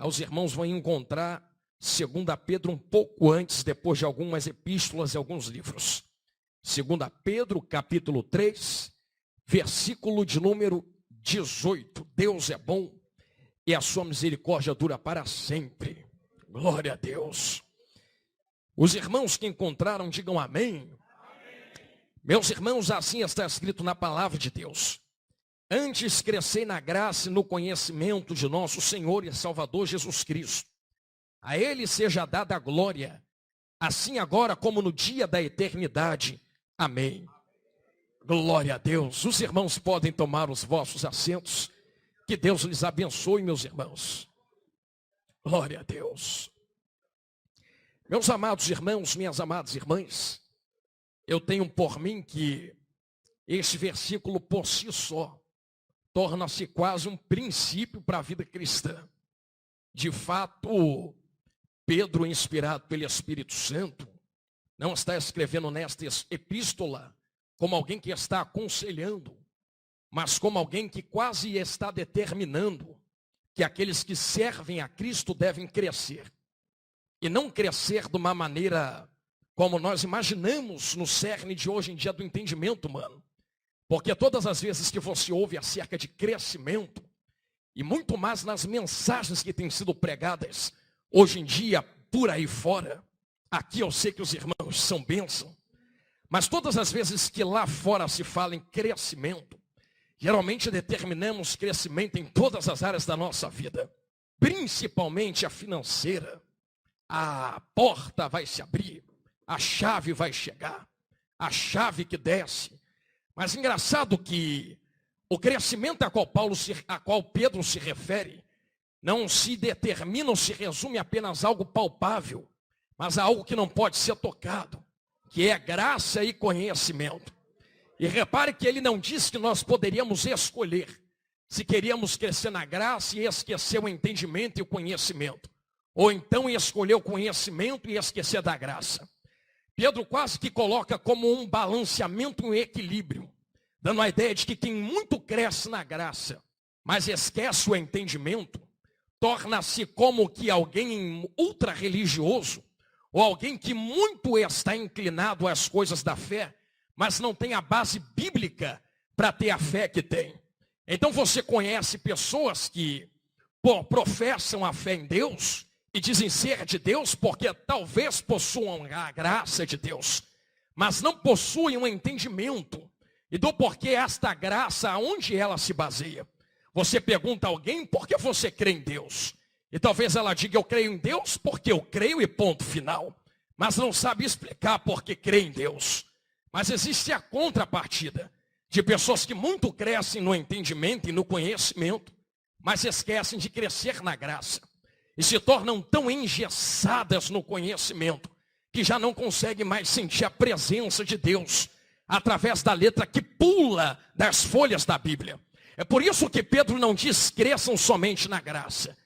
Os irmãos vão encontrar 2 Pedro um pouco antes, depois de algumas epístolas e alguns livros. 2 Pedro, capítulo 3, versículo de número 18. Deus é bom e a sua misericórdia dura para sempre. Glória a Deus. Os irmãos que encontraram, digam amém. Meus irmãos, assim está escrito na palavra de Deus. Antes crescei na graça e no conhecimento de nosso Senhor e Salvador Jesus Cristo. A Ele seja dada a glória, assim agora como no dia da eternidade. Amém. Glória a Deus. Os irmãos podem tomar os vossos assentos. Que Deus lhes abençoe, meus irmãos. Glória a Deus. Meus amados irmãos, minhas amadas irmãs, eu tenho por mim que este versículo por si só torna-se quase um princípio para a vida cristã. De fato, Pedro, inspirado pelo Espírito Santo, não está escrevendo nesta epístola como alguém que está aconselhando, mas como alguém que quase está determinando que aqueles que servem a Cristo devem crescer. E não crescer de uma maneira como nós imaginamos no cerne de hoje em dia do entendimento humano. Porque todas as vezes que você ouve acerca de crescimento, e muito mais nas mensagens que têm sido pregadas hoje em dia por aí fora, aqui eu sei que os irmãos são bênção, mas todas as vezes que lá fora se fala em crescimento, geralmente determinamos crescimento em todas as áreas da nossa vida, principalmente a financeira. A porta vai se abrir, a chave vai chegar, a chave que desce. Mas engraçado que o crescimento a qual Pedro se refere, não se determina ou se resume apenas a algo palpável, mas a algo que não pode ser tocado, que é graça e conhecimento. E repare que ele não diz que nós poderíamos escolher se queríamos crescer na graça e esquecer o entendimento e o conhecimento, ou então escolher o conhecimento e esquecer da graça. Pedro quase que coloca como um balanceamento, um equilíbrio, dando a ideia de que quem muito cresce na graça, mas esquece o entendimento, torna-se como que alguém ultra religioso, ou alguém que muito está inclinado às coisas da fé, mas não tem a base bíblica para ter a fé que tem. Então você conhece pessoas que professam a fé em Deus e dizem ser de Deus porque talvez possuam a graça de Deus, mas não possuem um entendimento e do porquê esta graça, aonde ela se baseia. Você pergunta a alguém por que você crê em Deus, e talvez ela diga eu creio em Deus porque eu creio e ponto final, mas não sabe explicar por que crê em Deus. Mas existe a contrapartida de pessoas que muito crescem no entendimento e no conhecimento, mas esquecem de crescer na graça. E se tornam tão engessadas no conhecimento, que já não conseguem mais sentir a presença de Deus, através da letra que pula das folhas da Bíblia. É por isso que Pedro não diz cresçam somente na graça.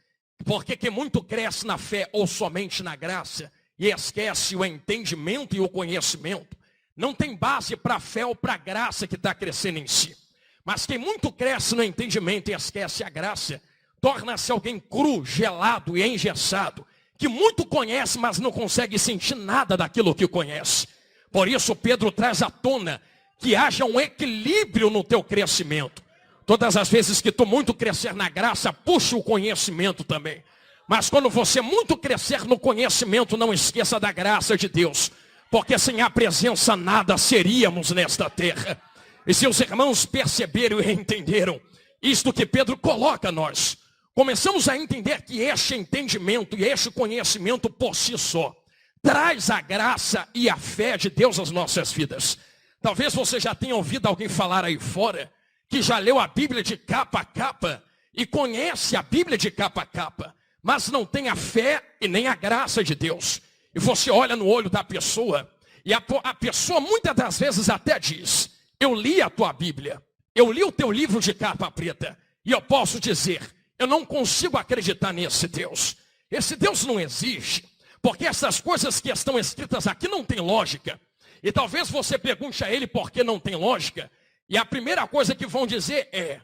Porque quem muito cresce na fé ou somente na graça, e esquece o entendimento e o conhecimento, não tem base para a fé ou para a graça que está crescendo em si. Mas quem muito cresce no entendimento e esquece a graça, torna-se alguém cru, gelado e engessado, que muito conhece, mas não consegue sentir nada daquilo que conhece. Por isso Pedro traz à tona que haja um equilíbrio no teu crescimento. Todas as vezes que tu muito crescer na graça, puxa o conhecimento também. Mas quando você muito crescer no conhecimento, não esqueça da graça de Deus. Porque sem a presença nada seríamos nesta terra. E se os irmãos perceberam e entenderam isto que Pedro coloca a nós, começamos a entender que este entendimento e este conhecimento por si só traz a graça e a fé de Deus às nossas vidas. Talvez você já tenha ouvido alguém falar aí fora que já leu a Bíblia de capa a capa e conhece a Bíblia de capa a capa, mas não tem a fé e nem a graça de Deus. E você olha no olho da pessoa e a pessoa muitas das vezes até diz, eu li a tua Bíblia, eu li o teu livro de capa preta e eu posso dizer, eu não consigo acreditar nesse Deus. Esse Deus não existe, porque essas coisas que estão escritas aqui não tem lógica. E talvez você pergunte a ele por que não tem lógica. E a primeira coisa que vão dizer é,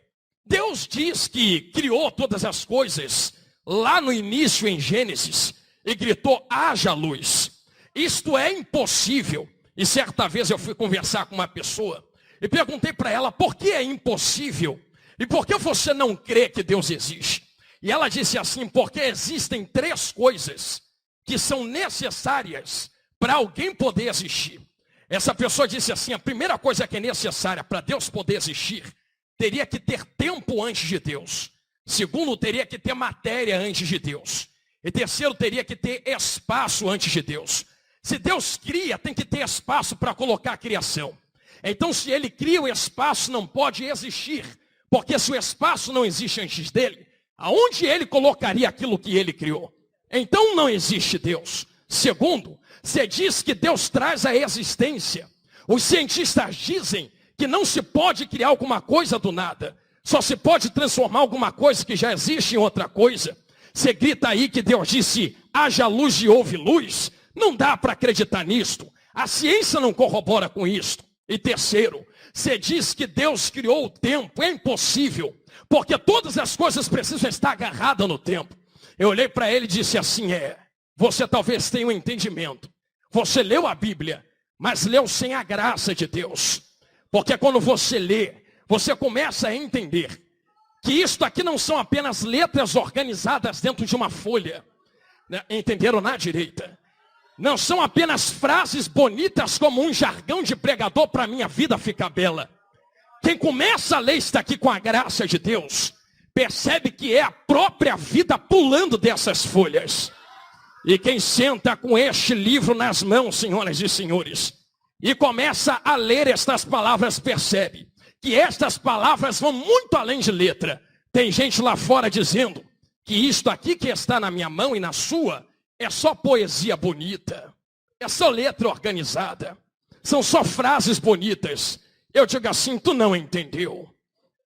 Deus diz que criou todas as coisas lá no início em Gênesis e gritou: haja luz. Isto é impossível. E certa vez eu fui conversar com uma pessoa e perguntei para ela: por que é impossível? E por que você não crê que Deus existe? E ela disse assim: porque existem 3 coisas que são necessárias para alguém poder existir. Essa pessoa disse assim: a primeira coisa que é necessária para Deus poder existir, teria que ter tempo antes de Deus. Segundo, teria que ter matéria antes de Deus. E terceiro, teria que ter espaço antes de Deus. Se Deus cria, tem que ter espaço para colocar a criação. Então, se ele cria, o espaço não pode existir. Porque se o espaço não existe antes dele, aonde ele colocaria aquilo que ele criou? Então não existe Deus. Segundo, você diz que Deus traz a existência. Os cientistas dizem que não se pode criar alguma coisa do nada. Só se pode transformar alguma coisa que já existe em outra coisa. Você grita aí que Deus disse: haja luz e houve luz. Não dá para acreditar nisto. A ciência não corrobora com isto. E terceiro, você diz que Deus criou o tempo. É impossível, porque todas as coisas precisam estar agarradas no tempo. Eu olhei para ele e disse assim: você talvez tenha um entendimento. Você leu a Bíblia, mas leu sem a graça de Deus. Porque quando você lê, você começa a entender que isto aqui não são apenas letras organizadas dentro de uma folha. Entenderam na direita? Não são apenas frases bonitas como um jargão de pregador para a minha vida ficar bela. Quem começa a ler isto aqui com a graça de Deus, percebe que é a própria vida pulando dessas folhas. E quem senta com este livro nas mãos, senhoras e senhores, e começa a ler estas palavras, percebe que estas palavras vão muito além de letra. Tem gente lá fora dizendo que isto aqui que está na minha mão e na sua é só poesia bonita, é só letra organizada, são só frases bonitas. Eu digo assim: tu não entendeu.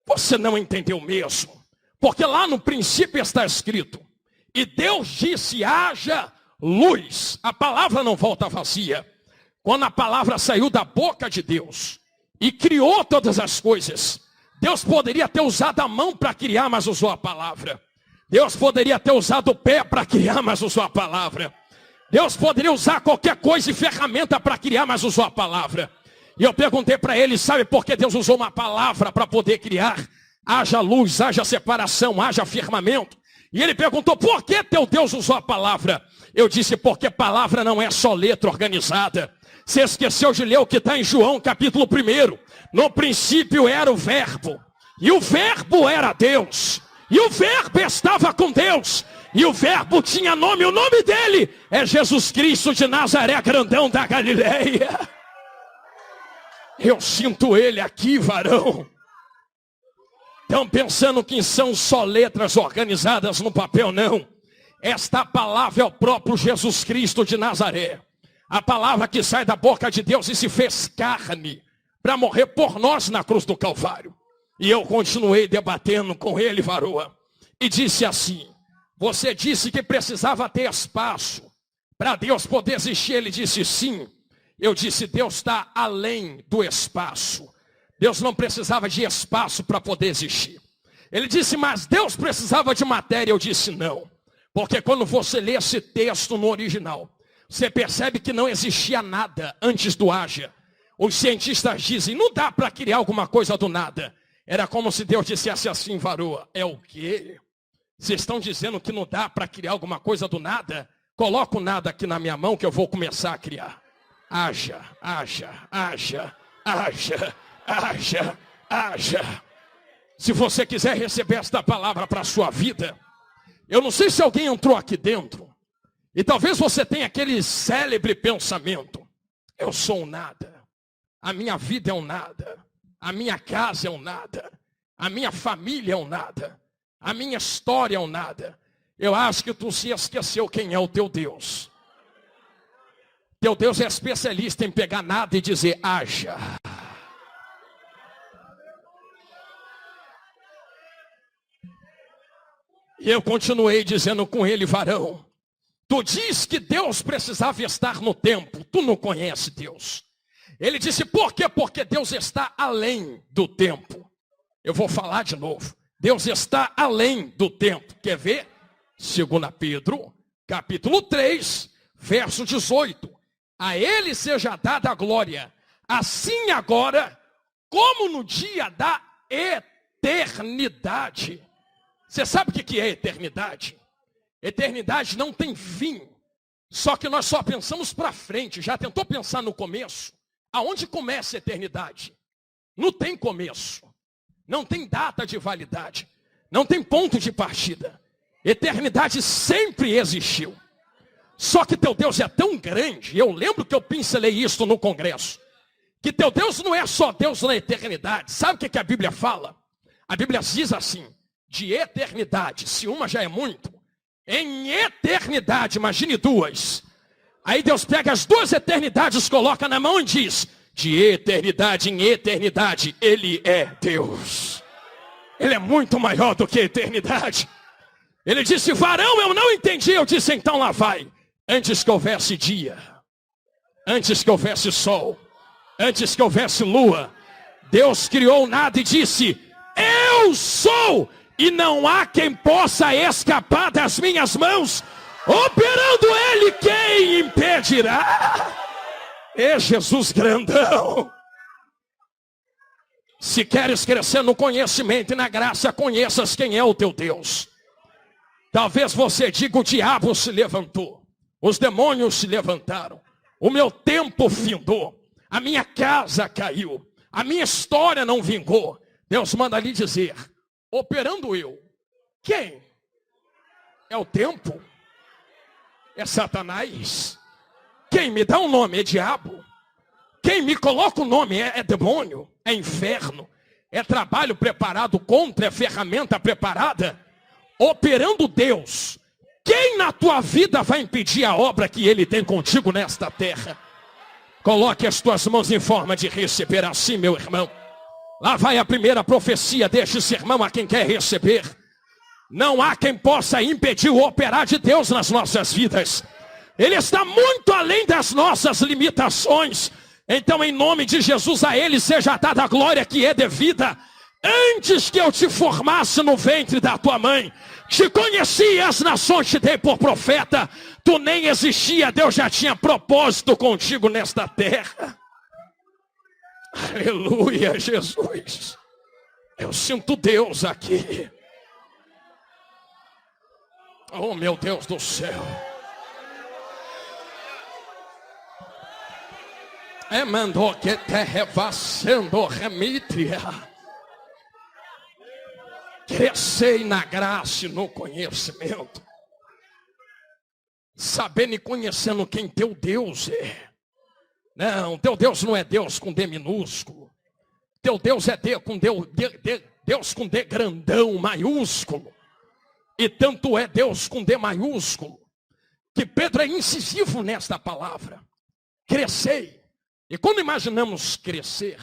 Você não entendeu mesmo. Porque lá no princípio está escrito: e Deus disse: haja luz. A palavra não volta vazia. Quando a palavra saiu da boca de Deus e criou todas as coisas, Deus poderia ter usado a mão para criar, mas usou a palavra. Deus poderia ter usado o pé para criar, mas usou a palavra. Deus poderia usar qualquer coisa e ferramenta para criar, mas usou a palavra. E eu perguntei para ele: sabe por que Deus usou uma palavra para poder criar? Haja luz, haja separação, haja firmamento. E ele perguntou: por que teu Deus usou a palavra? Eu disse: porque palavra não é só letra organizada. Você esqueceu de ler o que está em João capítulo 1. No princípio era o verbo, e o verbo era Deus, e o verbo estava com Deus, e o verbo tinha nome. O nome dele é Jesus Cristo de Nazaré, grandão da Galileia. Eu sinto ele aqui, varão. Estão pensando que são só letras organizadas no papel? Não. Esta palavra é o próprio Jesus Cristo de Nazaré. A palavra que sai da boca de Deus e se fez carne para morrer por nós na cruz do Calvário. E eu continuei debatendo com ele, varoa, e disse assim: você disse que precisava ter espaço para Deus poder existir. Ele disse sim. Eu disse: Deus está além do espaço. Deus não precisava de espaço para poder existir. Ele disse: mas Deus precisava de matéria. Eu disse: não. Porque quando você lê esse texto no original, você percebe que não existia nada antes do haja. Os cientistas dizem: não dá para criar alguma coisa do nada. Era como se Deus dissesse assim: varoa, é o quê? Vocês estão dizendo que não dá para criar alguma coisa do nada? Coloca o nada aqui na minha mão que eu vou começar a criar. Haja, haja, haja, haja, haja, haja. Se você quiser receber esta palavra para a sua vida, eu não sei se alguém entrou aqui dentro, e talvez você tenha aquele célebre pensamento: eu sou um nada, a minha vida é um nada, a minha casa é um nada, a minha família é um nada, a minha história é um nada. Eu acho que tu se esqueceu quem é o teu Deus. Teu Deus é especialista em pegar nada e dizer: haja. E eu continuei dizendo com ele: varão, tu diz que Deus precisava estar no tempo, tu não conhece Deus. Ele disse: por quê? Porque Deus está além do tempo. Eu vou falar de novo. Deus está além do tempo. Quer ver? Segunda Pedro, capítulo 3, verso 18. A ele seja dada a glória, assim agora, como no dia da eternidade. Você sabe o que é eternidade? Eternidade não tem fim. Só que nós só pensamos para frente. Já tentou pensar no começo? Aonde começa a eternidade? Não tem começo. Não tem data de validade. Não tem ponto de partida. Eternidade sempre existiu. Só que teu Deus é tão grande. Eu lembro que eu pincelei isso no congresso. Que teu Deus não é só Deus na eternidade. Sabe o que a Bíblia fala? A Bíblia diz assim, de eternidade, se uma já é muito, em eternidade, imagine duas. Aí Deus pega as duas eternidades, coloca na mão e diz, de eternidade em eternidade, Ele é Deus. Ele é muito maior do que a eternidade. Ele disse, varão, eu não entendi. Eu disse, então lá vai. Antes que houvesse dia, antes que houvesse sol, antes que houvesse lua, Deus criou nada e disse, eu sou, e não há quem possa escapar das minhas mãos. Operando Ele, quem impedirá? É Jesus grandão. Se queres crescer no conhecimento e na graça, conheças quem é o teu Deus. Talvez você diga, o diabo se levantou, os demônios se levantaram, o meu tempo findou, a minha casa caiu, a minha história não vingou. Deus manda lhe dizer, operando eu, quem? É o tempo? É Satanás? Quem me dá um nome é diabo? Quem me coloca o nome é demônio? É inferno? É trabalho preparado contra? É ferramenta preparada? Operando Deus, quem na tua vida vai impedir a obra que Ele tem contigo nesta terra? Coloque as tuas mãos em forma de receber assim, meu irmão. Lá vai a primeira profecia deste sermão a quem quer receber. Não há quem possa impedir o operar de Deus nas nossas vidas. Ele está muito além das nossas limitações. Então, em nome de Jesus, a Ele seja dada a glória que é devida. Antes que eu te formasse no ventre da tua mãe, te conheci e as nações te dei por profeta. Tu nem existia, Deus já tinha propósito contigo nesta terra. Aleluia, Jesus. Eu sinto Deus aqui. Oh, meu Deus do céu. Mandou que te revassando remitria. Crescei na graça e no conhecimento. Sabendo e conhecendo quem teu Deus é. Não, teu Deus não é Deus com D minúsculo. Teu Deus é Deus com D grandão, maiúsculo. E tanto é Deus com D maiúsculo, que Pedro é incisivo nesta palavra. Crescei. E quando imaginamos crescer,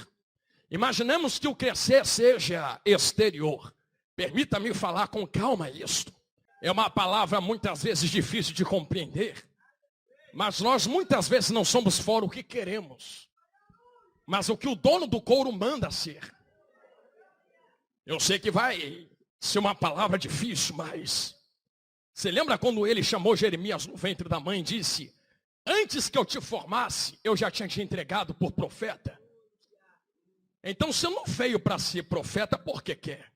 imaginamos que o crescer seja exterior. Permita-me falar com calma isto. É uma palavra muitas vezes difícil de compreender. Mas nós muitas vezes não somos fora o que queremos, mas o que o dono do couro manda ser. Eu sei que vai ser uma palavra difícil, mas você lembra quando ele chamou Jeremias no ventre da mãe e disse, antes que eu te formasse, eu já tinha te entregado por profeta? Então você não veio para ser profeta porque quer.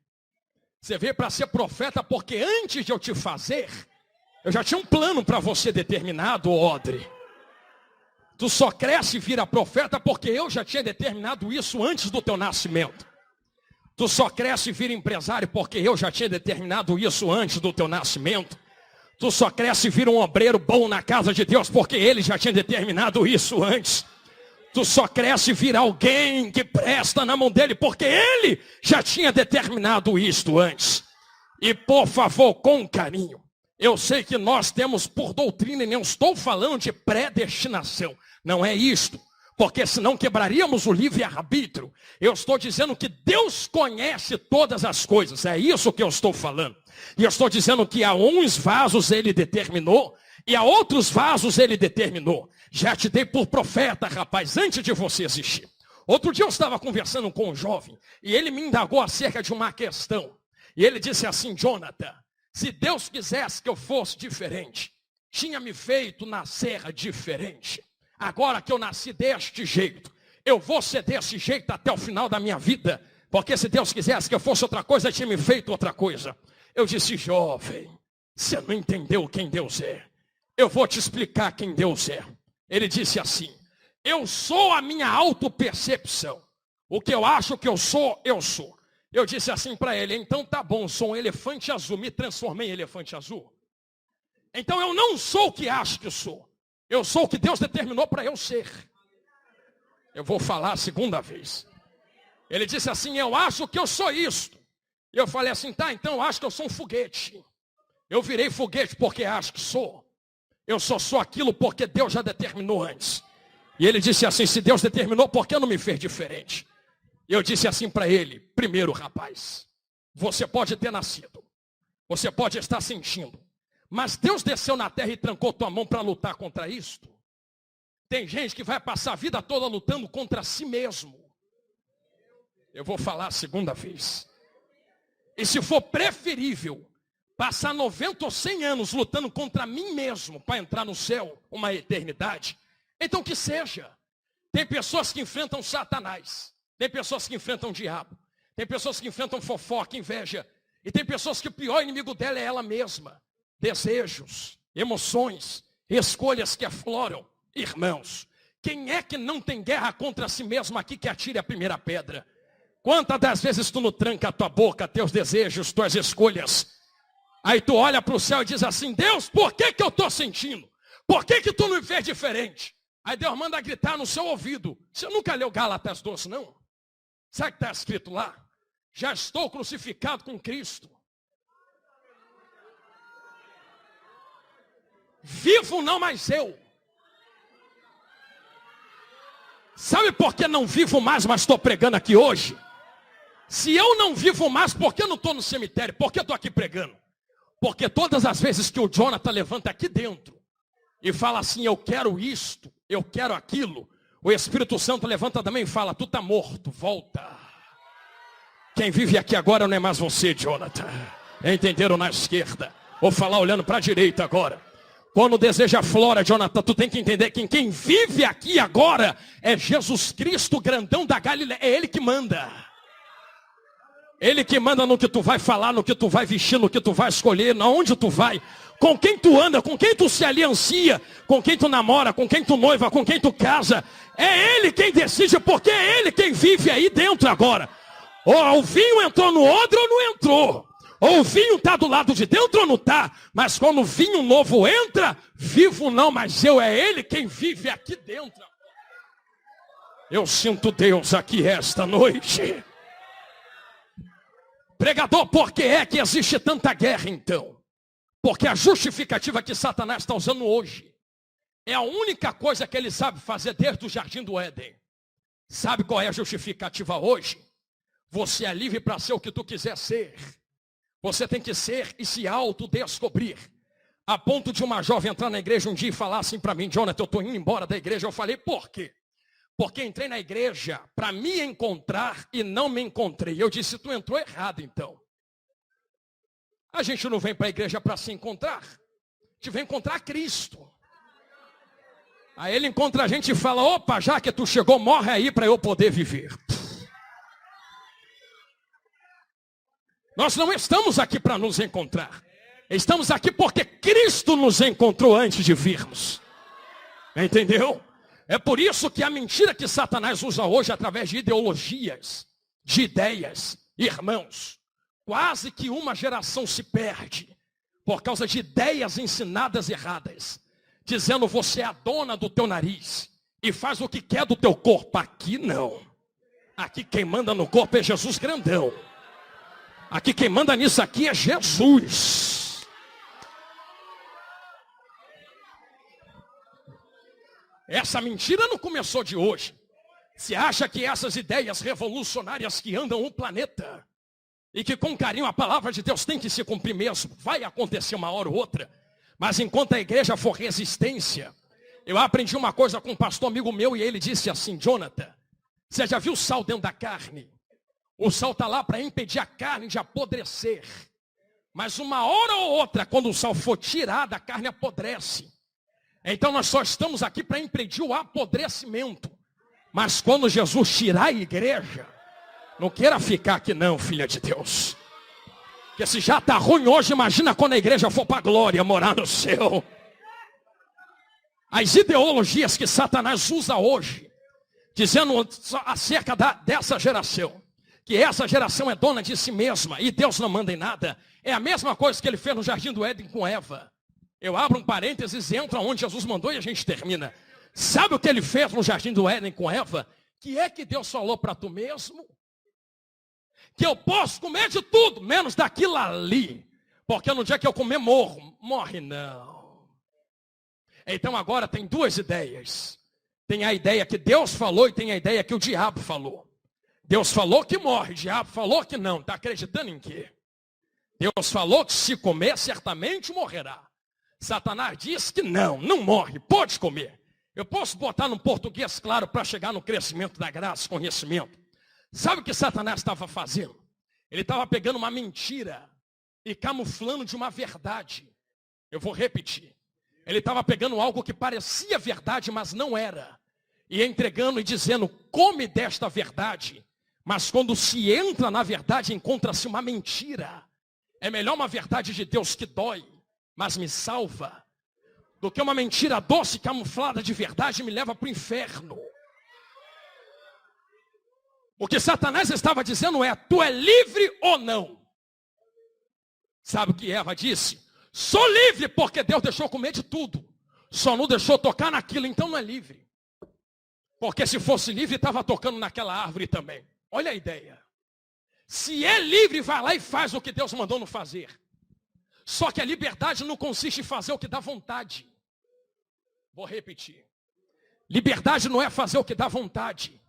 Você veio para ser profeta porque antes de eu te fazer, eu já tinha um plano para você determinado, Odre. Tu só cresce e vira profeta porque eu já tinha determinado isso antes do teu nascimento. Tu só cresce e vira empresário porque eu já tinha determinado isso antes do teu nascimento. Tu só cresce e vira um obreiro bom na casa de Deus porque Ele já tinha determinado isso antes. Tu só cresce e vira alguém que presta na mão dele porque Ele já tinha determinado isto antes. E por favor, com carinho. Eu sei que nós temos por doutrina, e não estou falando de predestinação. Não é isto. Porque senão quebraríamos o livre-arbítrio. Eu estou dizendo que Deus conhece todas as coisas. É isso que eu estou falando. E eu estou dizendo que a uns vasos Ele determinou. E a outros vasos Ele determinou. Já te dei por profeta, rapaz, antes de você existir. Outro dia eu estava conversando com um jovem. E ele me indagou acerca de uma questão. E ele disse assim, Jonathan, Se Deus quisesse que eu fosse diferente, tinha me feito nascer diferente. Agora que eu nasci deste jeito, eu vou ser desse jeito até o final da minha vida. Porque se Deus quisesse que eu fosse outra coisa, tinha me feito outra coisa. Eu disse: jovem, você não entendeu quem Deus é. Eu vou te explicar quem Deus é. Ele disse assim: eu sou a minha autopercepção. O que eu acho que eu sou, eu sou. Eu disse assim para ele: então tá bom, sou um elefante azul. Me transformei em elefante azul. Então eu não sou o que acho que sou. Eu sou o que Deus determinou para eu ser. Eu vou falar a segunda vez. Ele disse assim: eu acho que eu sou isto. Eu falei assim: tá, então eu acho que eu sou um foguete. Eu virei foguete porque acho que sou. Eu só sou aquilo porque Deus já determinou antes. E ele disse assim: se Deus determinou, por que não me fez diferente? Eu disse assim para ele: primeiro, rapaz, você pode ter nascido, você pode estar sentindo, mas Deus desceu na terra e trancou tua mão para lutar contra isto. Tem gente que vai passar a vida toda lutando contra si mesmo. Eu vou falar a segunda vez. E se for preferível passar 90 ou 100 anos lutando contra mim mesmo para entrar no céu, uma eternidade, então que seja. Tem pessoas que enfrentam Satanás. Tem pessoas que enfrentam o diabo. Tem pessoas que enfrentam fofoca, inveja. E tem pessoas que o pior inimigo dela é ela mesma. Desejos, emoções, escolhas que afloram. Irmãos, quem é que não tem guerra contra si mesmo aqui que atire a primeira pedra? Quantas das vezes tu não tranca a tua boca, teus desejos, tuas escolhas? Aí tu olha para o céu e diz assim: Deus, por que eu estou sentindo? Por que tu não me fez diferente? Aí Deus manda gritar no seu ouvido. Você nunca leu Gálatas 12, não? Sabe o que está escrito lá? Já estou crucificado com Cristo. Vivo não mais eu. Sabe por que não vivo mais, mas estou pregando aqui hoje? Se eu não vivo mais, por que eu não estou no cemitério? Por que eu estou aqui pregando? Porque todas as vezes que o Jonathan levanta aqui dentro e fala assim: eu quero isto, eu quero aquilo, o Espírito Santo levanta também e fala: tu está morto, volta. Quem vive aqui agora não é mais você, Jonathan. Entenderam na esquerda? Vou falar olhando para a direita agora. Quando deseja flora, Jonathan, tu tem que entender que quem vive aqui agora é Jesus Cristo, grandão da Galileia. É Ele que manda. Ele que manda no que tu vai falar, no que tu vai vestir, no que tu vai escolher, aonde tu vai, com quem tu anda, com quem tu se aliancia, com quem tu namora, com quem tu noiva, com quem tu casa. É Ele quem decide, porque é Ele quem vive aí dentro agora. Ou o vinho entrou no odre ou não entrou. Ou o vinho está do lado de dentro ou não está. Mas quando o vinho novo entra, vivo não, mas é Ele quem vive aqui dentro. Eu sinto Deus aqui esta noite. Pregador, por que é que existe tanta guerra então? Porque a justificativa que Satanás está usando hoje é a única coisa que ele sabe fazer desde o jardim do Éden. Sabe qual é a justificativa hoje? Você é livre para ser o que tu quiser ser. Você tem que ser e se autodescobrir. A ponto de uma jovem entrar na igreja um dia e falar assim para mim: Jonathan, eu estou indo embora da igreja. Eu falei: por quê? Porque entrei na igreja para me encontrar e não me encontrei. Eu disse: tu entrou errado então. A gente não vem para a igreja para se encontrar. A gente vem encontrar Cristo. Aí ele encontra a gente e fala: opa, já que tu chegou, morre aí para eu poder viver. Nós não estamos aqui para nos encontrar. Estamos aqui porque Cristo nos encontrou antes de virmos. Entendeu? É por isso que a mentira que Satanás usa hoje através de ideologias, de ideias, irmãos, quase que uma geração se perde por causa de ideias ensinadas erradas, dizendo: você é a dona do teu nariz e faz o que quer do teu corpo. Aqui não. Aqui quem manda no corpo é Jesus grandão. Aqui quem manda nisso aqui é Jesus. Essa mentira não começou de hoje. Você acha que essas ideias revolucionárias que andam o planeta e que com carinho a palavra de Deus tem que se cumprir mesmo, vai acontecer uma hora ou outra, mas enquanto a igreja for resistência, eu aprendi uma coisa com um pastor amigo meu e ele disse assim: Jonathan, você já viu o sal dentro da carne? O sal está lá para impedir a carne de apodrecer. Mas uma hora ou outra, quando o sal for tirado, a carne apodrece. Então nós só estamos aqui para impedir o apodrecimento. Mas quando Jesus tirar a igreja, não queira ficar aqui não, filha de Deus. Porque se já está ruim hoje, imagina quando a igreja for para a glória, morar no céu. As ideologias que Satanás usa hoje, dizendo acerca dessa geração, que essa geração é dona de si mesma e Deus não manda em nada, é a mesma coisa que ele fez no Jardim do Éden com Eva. Eu abro um parênteses e entro onde Jesus mandou e a gente termina. Sabe o que ele fez no Jardim do Éden com Eva? Que é que Deus falou para tu mesmo? Que eu posso comer de tudo, menos daquilo ali. Porque no dia que eu comer, morro. Morre não. Então agora tem duas ideias. Tem a ideia que Deus falou e tem a ideia que o diabo falou. Deus falou que morre, o diabo falou que não. Está acreditando em quê? Deus falou que se comer, certamente morrerá. Satanás disse que não morre, pode comer. Eu posso botar no português claro para chegar no crescimento da graça, conhecimento. Sabe o que Satanás estava fazendo? Ele estava pegando uma mentira e camuflando de uma verdade. Eu vou repetir. Ele estava pegando algo que parecia verdade, mas não era. E entregando e dizendo, come desta verdade. Mas quando se entra na verdade, encontra-se uma mentira. É melhor uma verdade de Deus que dói, mas me salva, do que uma mentira doce camuflada de verdade me leva para o inferno. O que Satanás estava dizendo é, tu é livre ou não? Sabe o que Eva disse? Sou livre porque Deus deixou comer de tudo. Só não deixou tocar naquilo, então não é livre. Porque se fosse livre, estava tocando naquela árvore também. Olha a ideia. Se é livre, vai lá e faz o que Deus mandou não fazer. Só que a liberdade não consiste em fazer o que dá vontade. Vou repetir. Liberdade não é fazer o que dá vontade.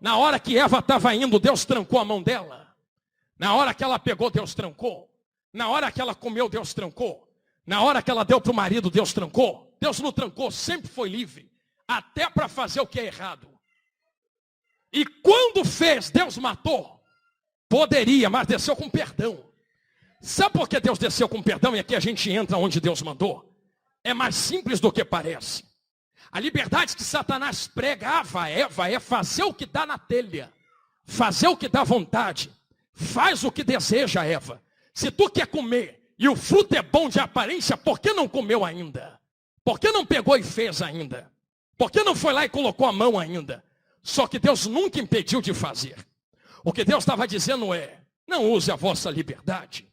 Na hora que Eva estava indo, Deus trancou a mão dela. Na hora que ela pegou, Deus trancou. Na hora que ela comeu, Deus trancou. Na hora que ela deu para o marido, Deus trancou. Deus não trancou, sempre foi livre. Até para fazer o que é errado. E quando fez, Deus matou. Poderia, mas desceu com perdão. Sabe por que Deus desceu com perdão? E aqui a gente entra onde Deus mandou. É mais simples do que parece. A liberdade que Satanás pregava a Eva é fazer o que dá na telha. Fazer o que dá vontade. Faz o que deseja, Eva. Se tu quer comer e o fruto é bom de aparência, por que não comeu ainda? Por que não pegou e fez ainda? Por que não foi lá e colocou a mão ainda? Só que Deus nunca impediu de fazer. O que Deus estava dizendo é, não use a vossa liberdade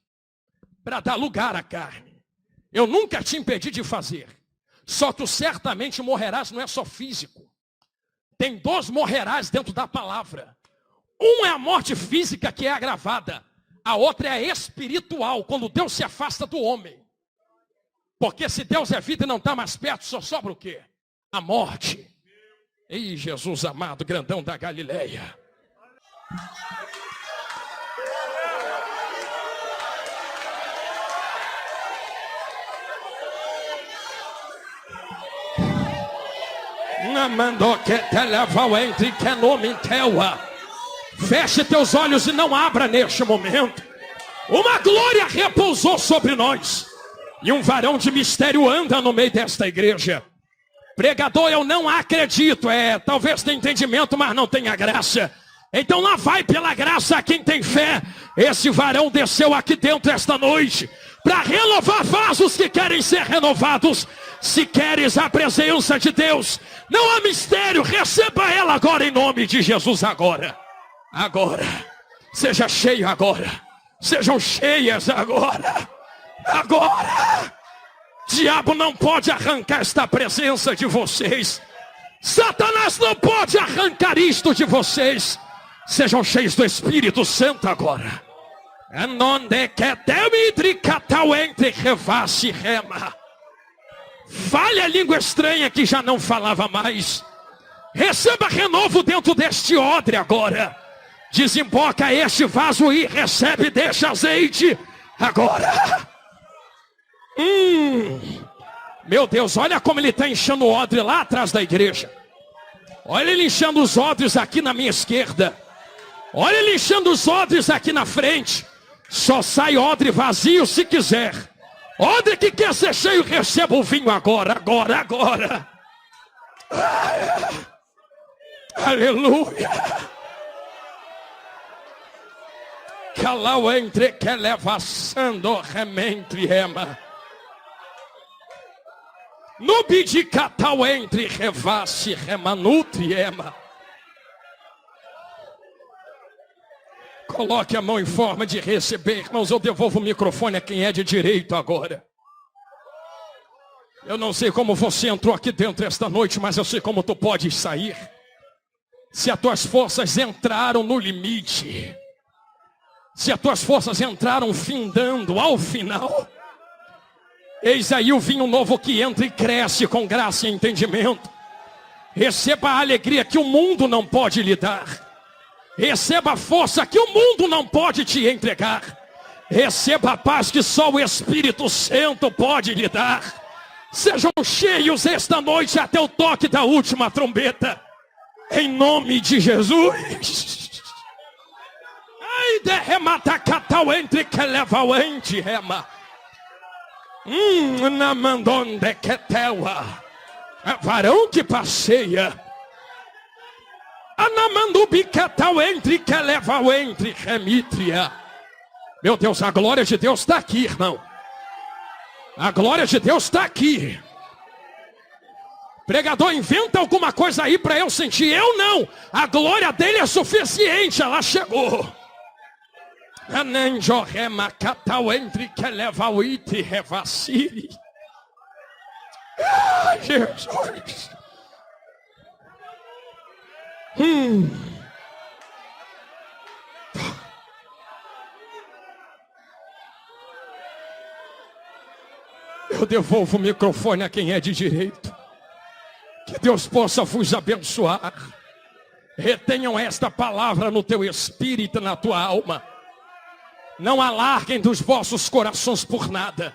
para dar lugar à carne. Eu nunca te impedi de fazer. Só tu certamente morrerás, não é só físico. Tem 2 morrerás dentro da palavra. Um é a morte física que é agravada. A outra é a espiritual, quando Deus se afasta do homem. Porque se Deus é vida e não está mais perto, só sobra o quê? A morte. Ei, Jesus amado, grandão da Galileia. Feche teus olhos e não abra neste momento. Uma glória repousou sobre nós. E um varão de mistério anda no meio desta igreja. Pregador, eu não acredito. Talvez tenha entendimento, mas não tenha graça. Então lá vai pela graça a quem tem fé. Esse varão desceu aqui dentro esta noite para renovar vasos que querem ser renovados. Se queres a presença de Deus, não há mistério, receba ela agora em nome de Jesus agora. Agora, seja cheio agora. Sejam cheias agora. Agora. Diabo não pode arrancar esta presença de vocês. Satanás não pode arrancar isto de vocês. Sejam cheios do Espírito Santo agora. Fale a língua estranha que já não falava mais. Receba renovo dentro deste odre agora. Desemboca este vaso e recebe deste azeite agora. Meu Deus, olha como ele está enchendo o odre lá atrás da igreja. Olha ele enchendo os odres aqui na minha esquerda. Olha ele enchendo os odres aqui na frente. Só sai odre vazio se quiser. Odre que quer ser cheio, receba o vinho agora. Aleluia. Calau entre que levaçando rementre rema. No bidicatal entre revasse remanutri ema. Coloque a mão em forma de receber, irmãos. Eu devolvo o microfone a quem é de direito agora. Eu não sei como você entrou aqui dentro esta noite, mas eu sei como tu podes sair. Se as tuas forças entraram no limite, se as tuas forças entraram findando ao final, eis aí o vinho novo que entra e cresce com graça e entendimento. Receba a alegria que o mundo não pode lhe dar. Receba a força que o mundo não pode te entregar. Receba a paz que só o Espírito Santo pode lhe dar. Sejam cheios esta noite até o toque da última trombeta. Em nome de Jesus. Ai, derremata catal entre que leva o ente rema. Na mandonde que teua. Varão que passeia. Anamandubi catal entre que leva o entre remitria. Meu Deus, a glória de Deus está aqui, irmão. A glória de Deus está aqui. Pregador, inventa alguma coisa aí para eu sentir. Eu não. A glória dele é suficiente. Ela chegou. Ananjo rema catal entre que leva o ite revacire. Ah, Jesus. Eu devolvo o microfone a quem é de direito. Que Deus possa vos abençoar. Retenham esta palavra no teu espírito e na tua alma. Não alarguem dos vossos corações por nada.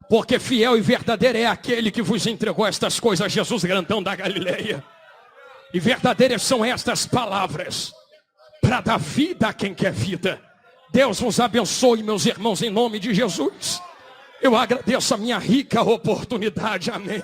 Porque fiel e verdadeiro é aquele que vos entregou estas coisas, Jesus grandão da Galileia. E verdadeiras são estas palavras para dar vida a quem quer vida. Deus vos abençoe, meus irmãos, em nome de Jesus. Eu agradeço a minha rica oportunidade. Amém.